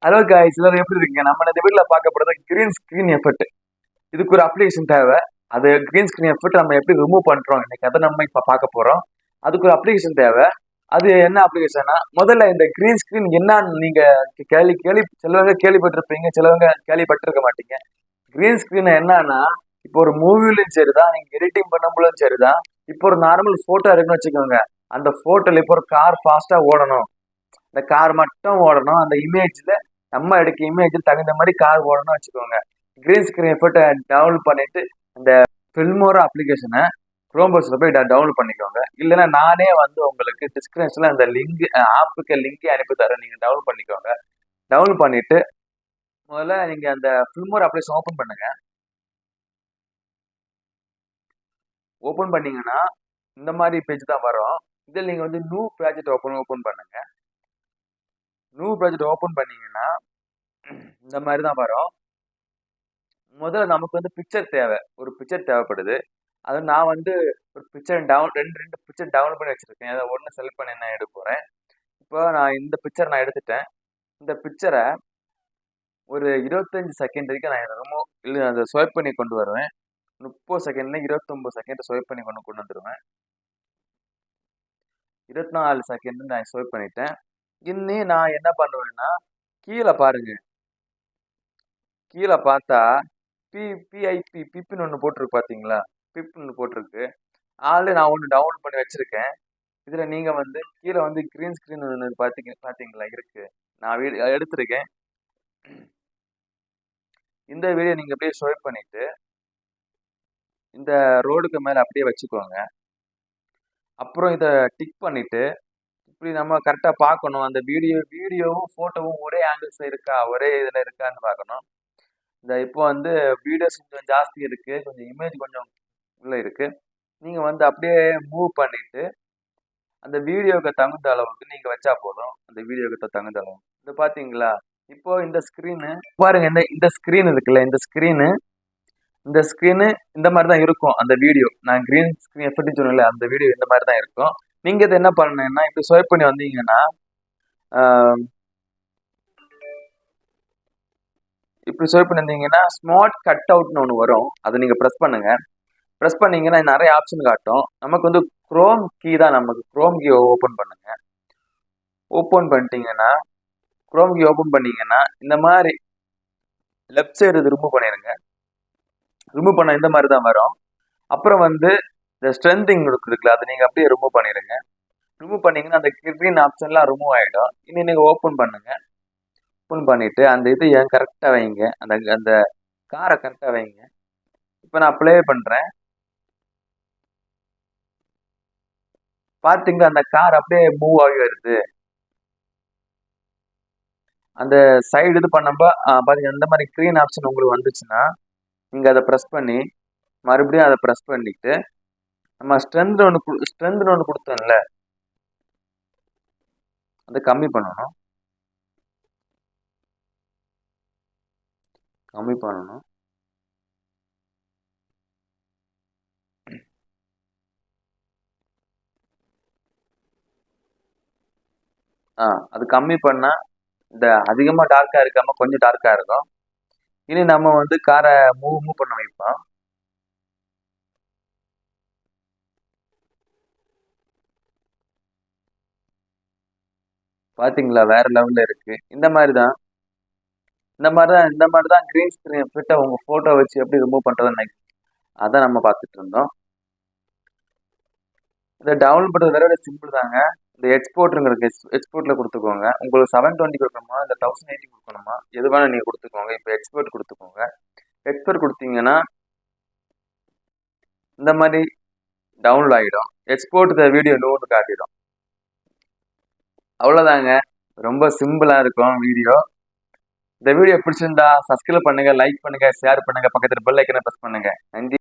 Hello guys, எல்லாரும் எப்படி இருக்கீங்க? நம்ம இந்த வீடியோல பார்க்க போறது கிரீன் ஸ்கிரீன் எஃபெக்ட். இதுக்கு ஒரு அப்ளிகேஷன் தேவை. அது கிரீன் ஸ்கிரீன் எஃபெக்ட் நம்ம எப்படி ரிமூவ் பண்றோம் இன்னைக்கு அதை நம்ம இப்ப பார்க்க போறோம். அதுக்கு ஒரு அப்ளிகேஷன் தேவை. அது என்ன அப்ளிகேஷனா, முதல்ல இந்த கிரீன் ஸ்கிரீன் என்னன்னு நீங்க கேள்வி கேள்வி சிலவங்க கேள்விப்பட்டிருப்பீங்க, சிலவங்க கேள்விப்பட்டிருக்க மாட்டீங்க. கிரீன் ஸ்கிரீன் என்னன்னா, இப்போ ஒரு மூவிலும் சரிதான், நீங்க எடிட்டிங் பண்ணும்போதும் சரிதான். இப்போ ஒரு நார்மல் போட்டோ இருக்குன்னு வச்சுக்கோங்க. அந்த போட்டோல இப்போ ஒரு கார் ஃபாஸ்டா ஓடணும், இந்த கார் மட்டும் ஓடணும், அந்த இமேஜ்ல நம்ம எடுக்க இமேஜ் தகுந்த மாதிரி கார் ஓடணும்னு வச்சுக்கோங்க. கிரீன் ஸ்கிரீன் எஃபெக்ட் டவுன்லோட் பண்ணிட்டு அந்த ஃபில்மோரா அப்ளிகேஷனை குரோம் ப்ரௌசர்ல போய் டவுன்லோட் பண்ணிக்கோங்க. இல்லைன்னா நானே வந்து உங்களுக்கு டிஸ்கிரிப்ஷன்ல அந்த லிங்க், ஆப்புக்கு லிங்கே அனுப்பி தரேன், நீங்க டவுன்லோட் பண்ணிக்கோங்க. டவுன்லோட் பண்ணிட்டு முதல்ல நீங்க அந்த ஃபில்மோரா அப்ளிகேஷன் ஓப்பன் பண்ணுங்க. ஓப்பன் பண்ணீங்கன்னா இந்த மாதிரி பேஜ் தான் வரும். இதில் நீங்க வந்து நியூ ப்ராஜெக்ட் ஓப்பன் பண்ணுங்க. நியூ ப்ராஜெக்ட் ஓப்பன் பண்ணீங்கன்னா இந்த மாதிரி தான் வரும். முதல்ல நமக்கு வந்து பிக்சர் தேவை, ஒரு பிக்சர் தேவைப்படுது. அது நான் வந்து ஒரு பிக்சர் ரெண்டு பிக்சர் டவுன்லோட் பண்ணி வச்சிருக்கேன். அதை ஒன்று செலக்ட் பண்ணி நான் எடுக்க போறேன். இப்போ நான் இந்த பிக்சர் நான் எடுத்துட்டேன். இந்த பிக்சரை ஒரு 25 செகண்ட் வரைக்கும் நான் ரிமூவ் இல்லை அதை ஸ்வைப் பண்ணி கொண்டு வருவேன். 30 செகண்ட்ல 29 செகண்ட் ஸ்வைப் பண்ணி கொண்டு வந்துடுவேன். 24 செகண்ட் நான் ஸ்வைப் பண்ணிட்டேன். இன்னும் நான் என்ன பண்ணுவேன்னா, கீழே பாருங்க, கீழே பார்த்தா பிபின்னு ஒன்று போட்டிருக்கு பார்த்தீங்களா? பிப்னு போட்டிருக்கு. ஆல்ரெடி நான் ஒன்று டவுன்லோட் பண்ணி வச்சிருக்கேன். இதுல நீங்க வந்து கீழே வந்து கிரீன் ஸ்கிரீன் ஒன்று பாத்தீங்களா இருக்கு. நான் வீடியோ எடுத்திருக்கேன். இந்த வீடியோ நீங்க அப்படியே ஸ்வைப் பண்ணிட்டு இந்த ரோடுக்கு மேல அப்படியே வச்சுக்கோங்க. அப்புறம் இதை டிக் பண்ணிட்டு இப்படி நம்ம கரெக்டா பார்க்கணும், அந்த வீடியோவும் போட்டோவும் ஒரே ஆங்கிள்ஸ் இருக்கா, ஒரே இதுல இருக்கான்னு பார்க்கணும். இந்த இப்போ வந்து வீடியோஸ் கொஞ்சம் ஜாஸ்தி இருக்கு, கொஞ்சம் இமேஜ் கொஞ்சம் உள்ள இருக்கு. நீங்க வந்து அப்படியே மூவ் பண்ணிட்டு அந்த வீடியோக்கு தகுந்த அளவுக்கு நீங்க வச்சா போதும். அந்த வீடியோக்கு தகுந்த அளவு இது பாத்தீங்களா? இப்போ இந்த ஸ்கிரீனு பாருங்க, இந்த இந்த ஸ்கிரீன் இருக்குல்ல, இந்த ஸ்கிரீனு இந்த மாதிரி தான் இருக்கும். அந்த வீடியோ நான் கிரீன் ஸ்கிரீன் எஃபெக்ட் சொன்னேன்ல, அந்த வீடியோ இந்த மாதிரி தான் இருக்கும். நீங்க இதை என்ன பண்ணணும்னா, இப்படி ஸ்வைப் பண்ணி வந்தீங்கன்னா இப்படி ஸ்வைப் பண்ணி வந்தீங்கன்னா ஸ்மார்ட் கட் அவுட்னு ஒன்று வரும். அதை நீங்க ப்ரெஸ் பண்ணுங்க. ப்ரெஸ் பண்ணீங்கன்னா நிறைய ஆப்ஷன் காட்டும். நமக்கு வந்து குரோம் கீ தான், நமக்கு குரோம் கீ ஓப்பன் பண்ணுங்க. ஓப்பன் பண்ணிட்டீங்கன்னா குரோம் கீ ஓப்பன் பண்ணீங்கன்னா இந்த மாதிரி லெஃப்ட் சைடு இது ரிமூவ் பண்ணிடுங்க. ரிமூவ் பண்ண இந்த மாதிரி தான் வரும். அப்புறம் வந்து இந்த ஸ்ட்ரென்திங் இருக்குல்ல, அதை நீங்கள் அப்படியே ரிமூவ் பண்ணிடுங்க. ரிமூவ் பண்ணீங்கன்னா அந்த கிரீன் ஆப்ஷன்லாம் ரிமூவ் ஆகிடும். இனி நீங்கள் ஓப்பன் பண்ணுங்க. ஓப்பன் பண்ணிட்டு அந்த இது ஏன் கரெக்டாக வைங்க, அந்த அந்த காரை கரெக்டாக வைங்க. இப்போ நான் ப்ளே பண்ணுறேன். பார்த்தீங்க அந்த கார் அப்படியே மூவ் ஆகி வருது. அந்த சைடு இது பண்ணப்போ பார்த்தீங்கன்னா இந்த மாதிரி க்ரீன் ஆப்ஷன் உங்களுக்கு வந்துச்சுன்னா நீங்கள் அதை ப்ரெஸ் பண்ணி மறுபடியும் அதை ப்ரெஸ் பண்ணிட்டு நம்ம ஸ்ட்ரென்த் ஒன்று கொடுத்தோம்ல, அதை கம்மி பண்ணணும். அது கம்மி பண்ணா இந்த அதிகமா டார்க்கா இருக்காம கொஞ்சம் டார்க்கா இருக்கும். இனி நம்ம வந்து காரை மூவ் பண்ண வைப்போம். பாத்தீங்களா, வேற லெவல்ல இருக்கு. இந்த மாதிரி தான் கிரீன் ஸ்கிரீன் எஃபெக்ட்டை உங்க போட்டோ வச்சு எப்படி ரிமூவ் பண்றதுன்னு அதான் நம்ம பார்த்துட்டு இருந்தோம். இதை டவுன்லோட் பண்றது வேற சிம்பிள் தாங்க. இந்த எக்ஸ்போர்ட்ங்கிறது எக்ஸ்போர்ட்ல கொடுத்துக்கோங்க. உங்களுக்கு 720 கொடுக்கணுமா இல்லை 1080 கொடுக்கணுமா, எது வேணா நீங்க கொடுத்துக்கோங்க. இப்போ எக்ஸ்போர்ட் கொடுத்துக்கோங்க. எக்ஸ்போர்ட் கொடுத்தீங்கன்னா இந்த மாதிரி டவுன்லோட் ஆகிடும். எக்ஸ்போர்ட் த வீடியோ லோன்னு காட்டிடும். அவ்வளோதாங்க, ரொம்ப சிம்பிளா இருக்கும் வீடியோ. இந்த வீடியோ பிடிச்சிருந்தா சப்ஸ்கிரைப் பண்ணுங்க, லைக் பண்ணுங்க, ஷேர் பண்ணுங்க, பக்கத்துல பெல் ஐக்கனை பிரஸ் பண்ணுங்க. நன்றி.